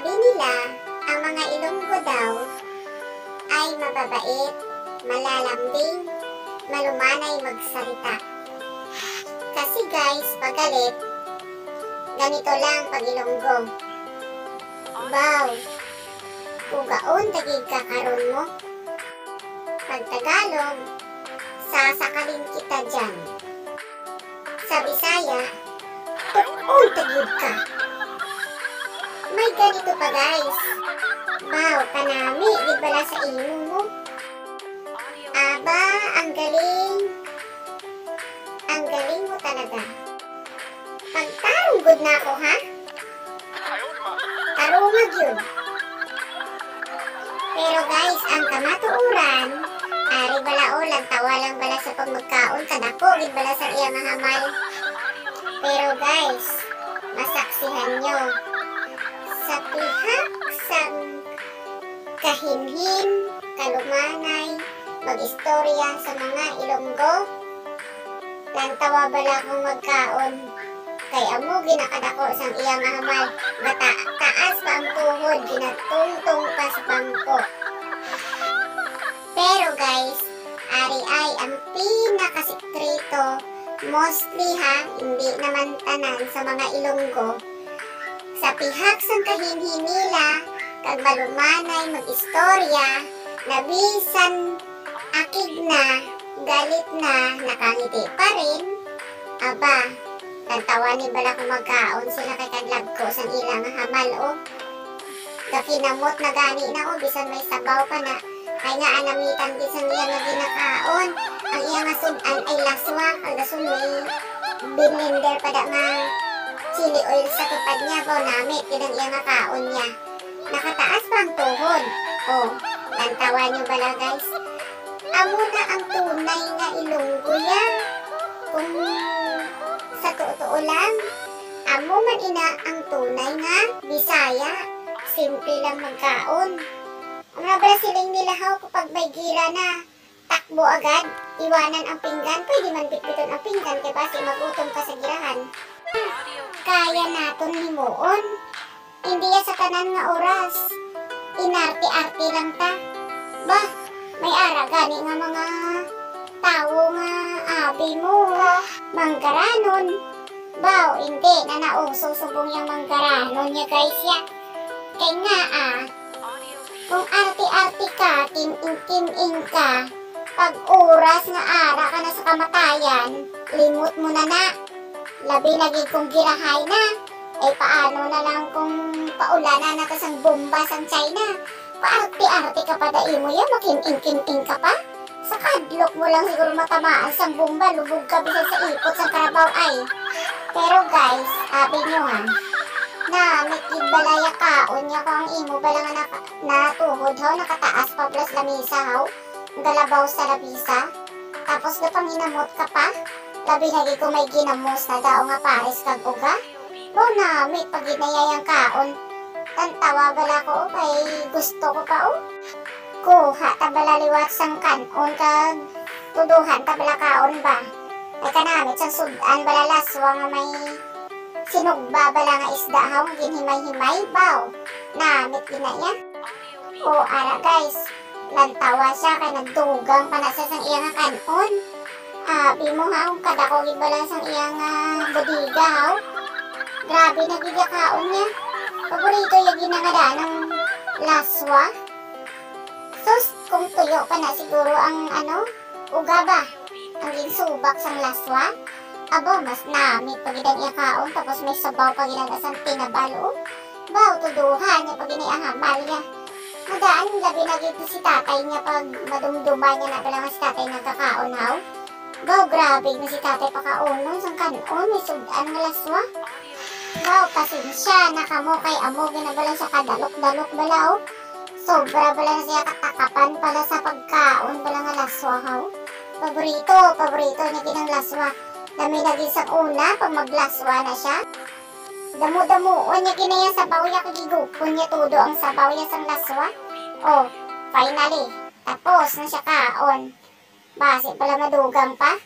Sabi nila, ang mga Ilonggo daw ay mababait, malalambing, malumanay magsalita. Kasi guys, pag galit, ganito lang pag Ilonggo. Baw, ugaon dagig ka karon mo. Pag Tagalog, sasakalin kita dyan. Sa Bisaya, tukol dagig ka. May ganito pa guys. Baw, kanami, di bala sa imo mo. Aba, ang galing. Ang galing mo talaga. Pagtarunggod na ako, ha? Tarungag yun. Pero guys, ang kamatuuran, ari bala o, lantawa lang bala sa pagmagkaon, kadako, gid bala sa iya nga hamal. Pero guys, masaksihan nyo, sa pihak sang kahinhin, kalumanay, mag-istorya sa mga Ilonggo, lantawa bala kong magkaon, kay amo ginakadako sang iya nga hamal, taas pa ang tuhod, ginatungtong pa sa bangko. Pero guys, ari ay ang pinakasikreto, mostly ha, hindi naman tanan sa mga Ilonggo, sa pihak sang kahinhin nila, kag malumanay mag-istorya, na bisan akig na, galit na, nakangiti pa rin, aba, tantawan ni bala kung magkaon sila kay kadlab ko sa ilang hamal o. Kakinamot na gani na o, bisan may sabaw pa na, kay nga anamitan bisan iya nga ginakaon, ang iya nga sudan ay laswa, ang gasun may blender pa da nga chili oil sa tupad niya, baw namit, kinang iya nga kaon niya. Nakataas pa ang tuhod. O, lantawan nyo bala guys. Amo na ang tunay na Ilonggo yan. Kung sa totoo lang, amo man ina ang tunay nga Bisaya. Simple lang magkaon. Ang mga Brasiling nilahaw kapag may gira na, takbo agad, iwanan ang pinggan. Pwede man bitbiton ang pinggan kaya basi magutom ka sa girahan. Kaya naton himuon. Hindi ya sa tanan nga oras. Inarte-arte lang ta. Bah, may ara gani nga mga tao nga abi mo manggaranon. Baw, hindi na nauso subong yung manggaranon niya guys ya. Kaya nga kung arte-arte ka, kim-ing ka, pag oras nga ara ka na sa kamatayan, limot mo na na. Labi lagi kong girahay na. Eh paano na lang kung paulanan na kasang bomba sang China? Paarte-arte ka pa dai mo yan, makim-ing ka pa? Sa kadlok mo lang siguro matamaan sang bomba, lubog ka bisa sa ipot sang karabaw ay. Pero guys, sabi nyo ha, na mikid balaya kaon niya kung imo bala nga natuhod haw, nakataas pa plus lamisa haw, galabaw sa labisa, tapos napanginamot ka pa, labi lagi kung may ginamos na daw nga pares kag uga. O namit pag ginayayang kaon, tantawa bala ko kay gusto ko pa o. Kuha tabala liwat sang kanon kag tuduhan tabala kaon ba. Ay kanamit sang sudan bala laswa nga may sinugba bala nga isda haw ginhimay-himay baw. Namit ginaya. O ara guys, lantawa siya kay nagdugang pa na sa sang iyang kanon. Abi mo haw kadako gibala sang iyang bodiga haw. Grabe na gigakaon niya. Paborito yung ginangada ng laswa. Sus, kung tuyo pa na siguro ang uga ba? Ang ginsubak sang laswa. Abo, mas namit pag inang iyakaon, tapos may sabaw pag inang tinabalo. Baw, tuduhan niya pag inang hamal niya. Madaan yung labi na gito si tatay niya pag madumduma niya na pala si tatay nagkakaon haw. Baw, grabe na si tatay pakaunon sang kanon, may sudan ng laswa. Baw, pasensya na kamo kay amo ginabala sa kadalok-dalok bala o. Sobra bala na siya katakapan pala sa pagkaon bala nga laswa haw. Paborito niya ginang laswa. Dami lagi sa una pag maglaswa na siya. Damo-damuon niya ginaya sabaw niya kagigupon niya todo ang sabaw niya sang laswa. O, finally, tapos na siya kaon. Base pala madugang pa.